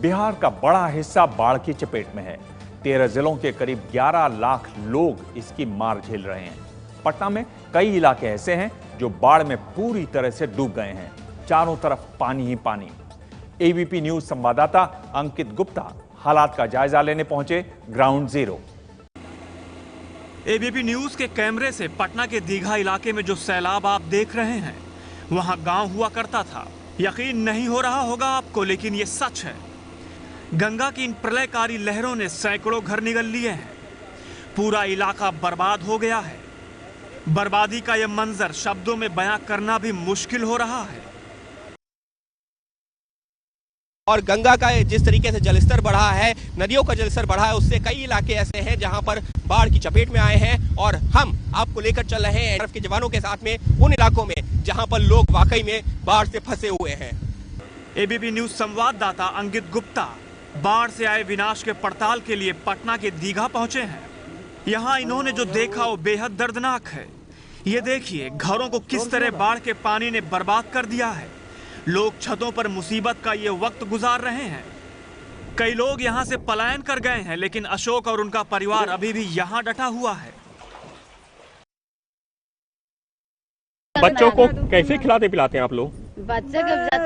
बिहार का बड़ा हिस्सा बाढ़ की चपेट में है। 13 जिलों के करीब 11 लाख लोग इसकी मार झेल रहे हैं। पटना में कई इलाके ऐसे हैं जो बाढ़ में पूरी तरह से डूब गए हैं। चारों तरफ पानी ही पानी। एबीपी न्यूज संवाददाता अंकित गुप्ता हालात का जायजा लेने पहुंचे ग्राउंड जीरो। एबीपी न्यूज के कैमरे से पटना के दीघा इलाके में जो सैलाब आप देख रहे हैं, वहां गांव हुआ करता था। यकीन नहीं हो रहा होगा आपको, लेकिन ये सच है। गंगा की इन प्रलयकारी लहरों ने सैकड़ों घर निगल लिए हैं। पूरा इलाका बर्बाद हो गया है। बर्बादी का यह मंजर शब्दों में बयां करना भी मुश्किल हो रहा है। और गंगा का जिस तरीके से जलस्तर बढ़ा है, नदियों का जलस्तर बढ़ा है, उससे कई इलाके ऐसे हैं जहां पर बाढ़ की चपेट में आए हैं। और हम आपको लेकर चल रहे हैं एनडीआरएफ के जवानों के साथ में उन इलाकों में जहां पर लोग वाकई में बाढ़ से फंसे हुए हैं। एबीपी न्यूज संवाददाता अंकित गुप्ता बाढ़ से आए विनाश के पड़ताल के लिए पटना के दीघा पहुंचे हैं। यहाँ इन्होंने जो देखा वो बेहद दर्दनाक है। ये देखिए, घरों को किस तरह बाढ़ के पानी ने बर्बाद कर दिया है। लोग छतों पर मुसीबत का ये वक्त गुजार रहे हैं। कई लोग यहाँ से पलायन कर गए हैं, लेकिन अशोक और उनका परिवार अभी भी यहाँ डटा हुआ है। बच्चों को कैसे खिलाते पिलाते हैं आप लोग? बच्चे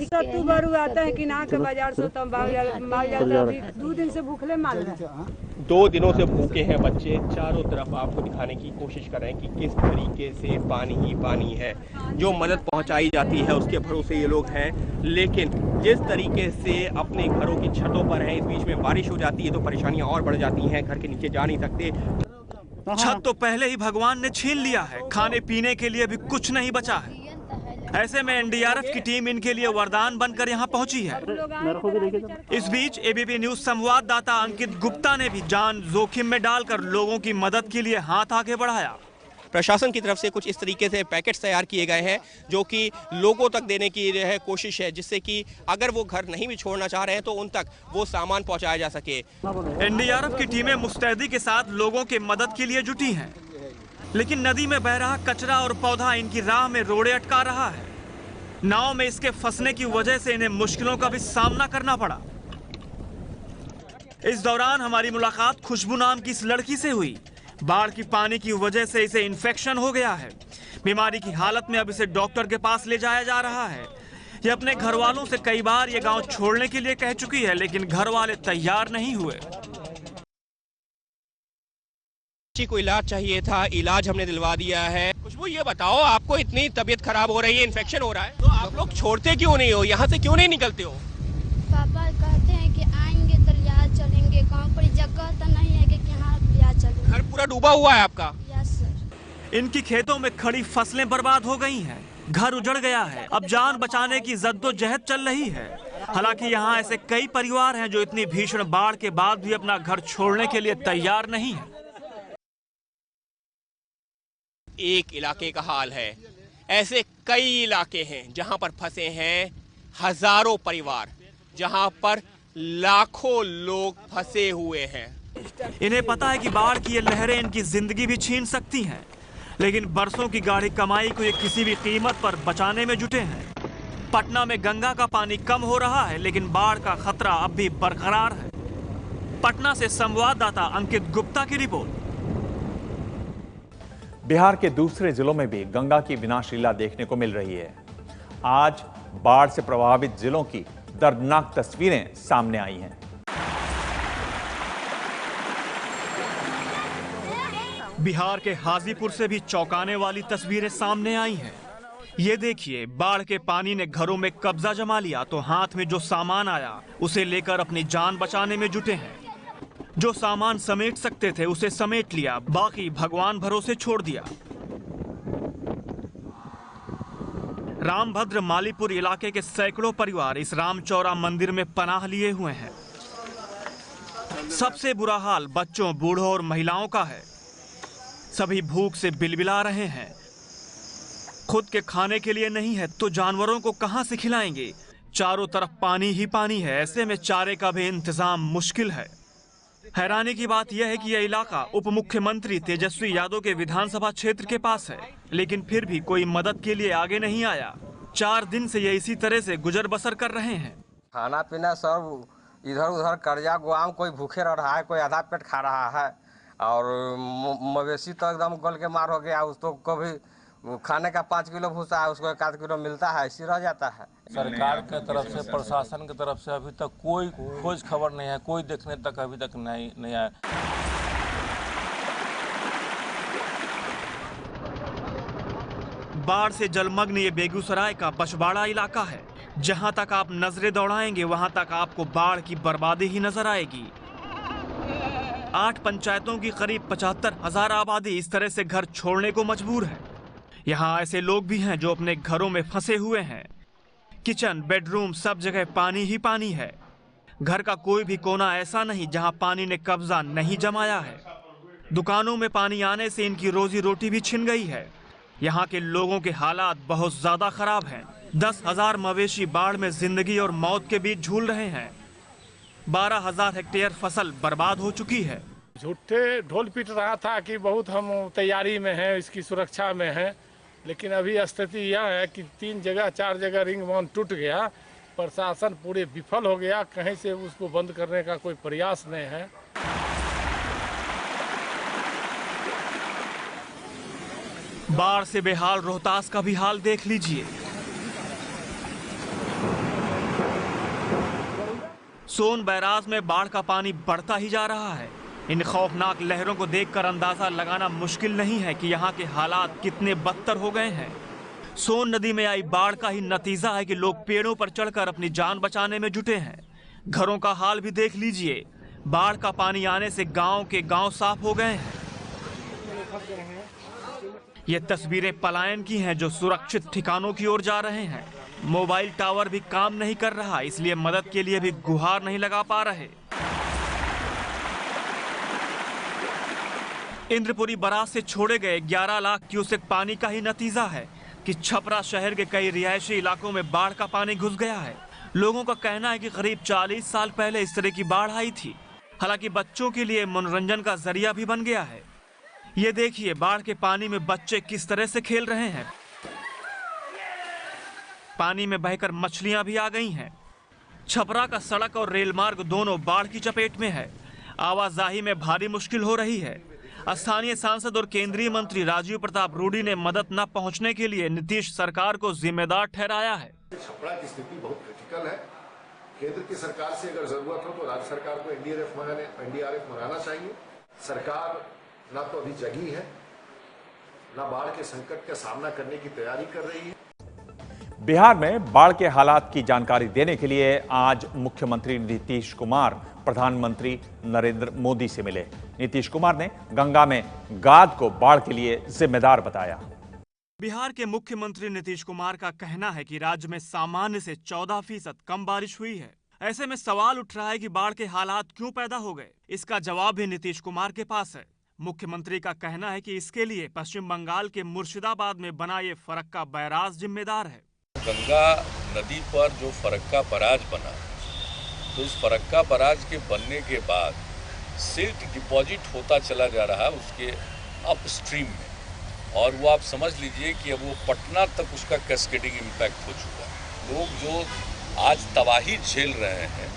सत्तू बरू आता है कि ना के बाजार से तो माल जाता है। 2 दिन से भूखले माल रहे हैं। 2 दिनों से भूखे हैं बच्चे। चारों तरफ आपको दिखाने की कोशिश कर रहे हैं कि किस तरीके से पानी ही पानी है। जो मदद पहुंचाई जाती है उसके भरोसे ये लोग हैं, लेकिन जिस तरीके से अपने घरों की छतों पर हैं, इस बीच में बारिश हो जाती है तो परेशानियां और बढ़ जाती हैं। घर के नीचे जा नहीं सकते। छत तो पहले ही भगवान ने छीन लिया है, खाने पीने के लिए भी कुछ नहीं बचा है। ऐसे में एनडीआरएफ की टीम इनके लिए वरदान बनकर यहाँ पहुंची है। इस बीच एबीपी न्यूज संवाददाता अंकित गुप्ता ने भी जान जोखिम में डालकर लोगों की मदद के लिए हाथ आगे बढ़ाया। प्रशासन की तरफ से कुछ इस तरीके से पैकेट्स तैयार किए गए हैं जो कि लोगों तक देने की कोशिश है, जिससे कि अगर वो घर नहीं भी छोड़ना चाह रहे हैं तो उन तक वो सामान पहुंचाया जा सके। एनडीआरएफ की टीमें मुस्तैदी के साथ लोगों की मदद के लिए जुटी हैं, लेकिन नदी में बह रहा कचरा और पौधा इनकी राह में रोड़े अटका रहा है। नाव में इसके फंसने की वजह से इन्हें मुश्किलों का भी सामना करना पड़ा। इस दौरान हमारी मुलाकात खुशबू नाम की इस लड़की से हुई। बाढ़ की पानी की वजह से इसे इन्फेक्शन हो गया है। बीमारी की हालत में अब इसे डॉक्टर के पास ले जाया जा रहा है। ये अपने घर वालों से कई बार ये गांव छोड़ने के लिए कह चुकी है, लेकिन घर वाले तैयार नहीं हुए। बच्ची को इलाज चाहिए था, इलाज हमने दिलवा दिया है। खुशबू, ये बताओ, आपको इतनी तबीयत खराब हो रही है, इन्फेक्शन हो रहा है, तो आप लोग छोड़ते क्यों नहीं हो? यहाँ से क्यों नहीं निकलते हो? पापा कहते हैं कि आएंगे तो यहाँ चलेंगे। गाँव पर जगह तो नहीं है कि यहाँ यहाँ चलेंगे। घर पूरा डूबा हुआ है आपका? Yes sir. इनकी खेतों में खड़ी फसलें बर्बाद हो गई हैं, घर उजड़ गया है। अब जान बचाने की जद्दोजहद चल रही है। हालांकि यहाँ ऐसे कई परिवार हैं जो इतनी भीषण बाढ़ के बाद भी अपना घर छोड़ने के लिए तैयार नहीं है। एक इलाके का हाल है, ऐसे कई इलाके हैं जहां पर फंसे हैं हजारों परिवार, जहां पर लाखों लोग फंसे हुए हैं। इन्हें पता है कि बाढ़ की ये लहरें इनकी जिंदगी भी छीन सकती हैं, लेकिन बरसों की गाढ़ी कमाई को ये किसी भी कीमत पर बचाने में जुटे हैं। पटना में गंगा का पानी कम हो रहा है, लेकिन बाढ़ का खतरा अब भी बरकरार है। पटना से संवाददाता अंकित गुप्ता की रिपोर्ट। बिहार के दूसरे जिलों में भी गंगा की विनाशलीला देखने को मिल रही है। आज बाढ़ से प्रभावित जिलों की दर्दनाक तस्वीरें सामने आई हैं। बिहार के हाजीपुर से भी चौंकाने वाली तस्वीरें सामने आई हैं। ये देखिए, बाढ़ के पानी ने घरों में कब्जा जमा लिया तो हाथ में जो सामान आया उसे लेकर अपनी जान बचाने में जुटे हैं। जो सामान समेट सकते थे उसे समेट लिया, बाकी भगवान भरोसे छोड़ दिया। रामभद्र मालीपुर इलाके के सैकड़ों परिवार इस रामचौरा मंदिर में पनाह लिए हुए हैं। सबसे बुरा हाल बच्चों, बूढ़ों और महिलाओं का है। सभी भूख से बिलबिला रहे हैं। खुद के खाने के लिए नहीं है तो जानवरों को कहां से खिलाएंगे? चारों तरफ पानी ही पानी है। ऐसे में चारे का भी इंतजाम मुश्किल है। हैरानी की बात यह है कि यह इलाका उप मुख्यमंत्री तेजस्वी यादव के विधानसभा क्षेत्र के पास है, लेकिन फिर भी कोई मदद के लिए आगे नहीं आया। 4 दिन से ये इसी तरह से गुजर बसर कर रहे हैं। खाना पीना सब इधर उधर कर्जा गुआम, कोई भूखे रह रहा है, कोई आधा पेट खा रहा है, और मवेशी तो एकदम गल के मार हो गया। उसको कभी खाने का 5 किलो भूसा है, उसको 1 आध किलो मिलता है, इसी रह जाता है। सरकार के तरफ से, प्रशासन की तरफ से अभी तक कोई खोज खबर नहीं है, कोई देखने तक अभी तक नहीं आया। बाढ़ से जलमग्न ये बेगूसराय का बछवाड़ा इलाका है। जहां तक आप नजरें दौड़ाएंगे वहां तक आपको बाढ़ की बर्बादी ही नजर आएगी। 8 पंचायतों की करीब 75,000 आबादी इस तरह से घर छोड़ने को मजबूर है। यहाँ ऐसे लोग भी हैं जो अपने घरों में फंसे हुए हैं। किचन, बेडरूम, सब जगह पानी ही पानी है। घर का कोई भी कोना ऐसा नहीं जहां पानी ने कब्जा नहीं जमाया है। दुकानों में पानी आने से इनकी रोजी रोटी भी छिन गई है। यहाँ के लोगों के हालात बहुत ज्यादा खराब हैं। 10,000 मवेशी बाढ़ में जिंदगी और मौत के बीच झूल रहे हैं। 12,000 हेक्टेयर फसल बर्बाद हो चुकी है। झूठे ढोल पीट रहा था कि बहुत हम तैयारी में हैं, इसकी सुरक्षा में हैं, लेकिन अभी स्थिति यह है कि 3 जगह 4 जगह रिंग बांध टूट गया। प्रशासन पूरे विफल हो गया, कहीं से उसको बंद करने का कोई प्रयास नहीं है। बाढ़ से बेहाल रोहतास का भी हाल देख लीजिए। सोन बैराज में बाढ़ का पानी बढ़ता ही जा रहा है। इन खौफनाक लहरों को देखकर अंदाजा लगाना मुश्किल नहीं है कि यहाँ के हालात कितने बदतर हो गए हैं। सोन नदी में आई बाढ़ का ही नतीजा है कि लोग पेड़ों पर चढ़कर अपनी जान बचाने में जुटे हैं। घरों का हाल भी देख लीजिए। बाढ़ का पानी आने से गांव के गांव साफ हो गए हैं। ये तस्वीरें पलायन की हैं जो सुरक्षित ठिकानों की ओर जा रहे हैं। मोबाइल टावर भी काम नहीं कर रहा, इसलिए मदद के लिए भी गुहार नहीं लगा पा रहे। इंद्रपुरी बराज से छोड़े गए 11 लाख क्यूसेक पानी का ही नतीजा है कि छपरा शहर के कई रिहायशी इलाकों में बाढ़ का पानी घुस गया है। लोगों का कहना है कि करीब 40 साल पहले इस तरह की बाढ़ आई थी। हालांकि बच्चों के लिए मनोरंजन का जरिया भी बन गया है। ये देखिए बाढ़ के पानी में बच्चे किस तरह से खेल रहे हैं। पानी में बहकर मछलियां भी आ गई हैं। छपरा का सड़क और रेल मार्ग दोनों बाढ़ की चपेट में है। आवाजाही में भारी मुश्किल हो रही है। स्थानीय सांसद और केंद्रीय मंत्री राजीव प्रताप रूडी ने मदद न पहुंचने के लिए नीतीश सरकार को जिम्मेदार ठहराया है। छपरा की स्थिति बहुत क्रिटिकल है। केंद्र की सरकार से अगर जरूरत हो तो राज्य सरकार को एनडीआरएफ मंगाना चाहिए। सरकार ना तो अभी जगी है, ना बाढ़ के संकट का सामना करने की तैयारी कर रही है। बिहार में बाढ़ के हालात की जानकारी देने के लिए आज मुख्यमंत्री नीतीश कुमार प्रधानमंत्री नरेंद्र मोदी से मिले। नीतीश कुमार ने गंगा में गाद को बाढ़ के लिए जिम्मेदार बताया। बिहार के मुख्यमंत्री नीतीश कुमार का कहना है कि राज्य में सामान्य से 14% कम बारिश हुई है। ऐसे में सवाल उठ रहा है कि बाढ़ के हालात क्यों पैदा हो गए। इसका जवाब भी नीतीश कुमार के पास है। मुख्यमंत्री का कहना है कि इसके लिए पश्चिम बंगाल के मुर्शिदाबाद में बना ये फरक्का बैराज जिम्मेदार है। गंगा नदी पर जो फरक्का बैराज बना, तो इस फरक्का बैराज के बनने के बाद सिल्ट डिपॉजिट होता चला जा रहा है उसके अपस्ट्रीम में, और वो आप समझ लीजिए कि अब वो पटना तक उसका कैस्केडिंग इम्पैक्ट हो चुका है। लोग जो आज तबाही झेल रहे हैं,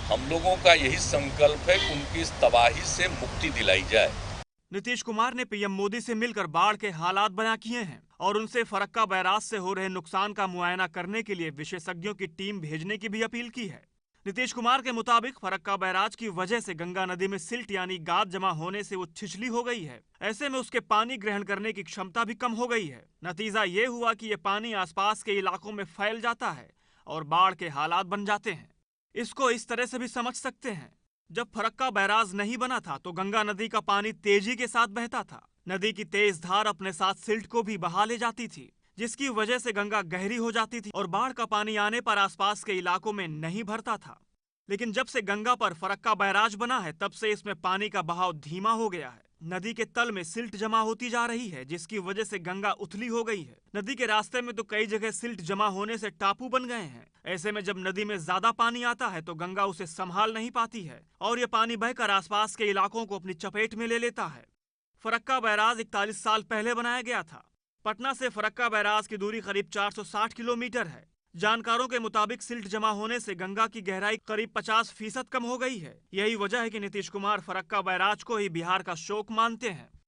हम लोगों का यही संकल्प है कि उनकी इस तबाही से मुक्ति दिलाई जाए। नीतीश कुमार ने पीएम मोदी से मिलकर बाढ़ के हालात बयां किए हैं और उनसे फरक्का बैराज से हो रहे नुकसान का मुआयना करने के लिए विशेषज्ञों की टीम भेजने की भी अपील की है। नीतीश कुमार के मुताबिक फरक्का बैराज की वजह से गंगा नदी में सिल्ट यानी गाद जमा होने से वो छिछली हो गई है। ऐसे में उसके पानी ग्रहण करने की क्षमता भी कम हो गई है। नतीजा ये हुआ कि ये पानी आसपास के इलाकों में फैल जाता है और बाढ़ के हालात बन जाते हैं। इसको इस तरह से भी समझ सकते हैं, जब फरक्का बैराज नहीं बना था तो गंगा नदी का पानी तेजी के साथ बहता था। नदी की तेज धार अपने साथ सिल्ट को भी बहा ले जाती थी, जिसकी वजह से गंगा गहरी हो जाती थी और बाढ़ का पानी आने पर आसपास के इलाकों में नहीं भरता था। लेकिन जब से गंगा पर फरक्का बैराज बना है तब से इसमें पानी का बहाव धीमा हो गया है। नदी के तल में सिल्ट जमा होती जा रही है, जिसकी वजह से गंगा उथली हो गई है। नदी के रास्ते में तो कई जगह सिल्ट जमा होने से टापू बन गए हैं। ऐसे में जब नदी में ज्यादा पानी आता है तो गंगा उसे संभाल नहीं पाती है और ये पानी बहकर आसपास के इलाकों को अपनी चपेट में ले लेता है। फरक्का बैराज 41 साल पहले बनाया गया था। पटना से फरक्का बैराज की दूरी करीब 460 किलोमीटर है। जानकारों के मुताबिक सिल्ट जमा होने से गंगा की गहराई करीब 50% कम हो गई है। यही वजह है कि नीतीश कुमार फरक्का बैराज को ही बिहार का शोक मानते हैं।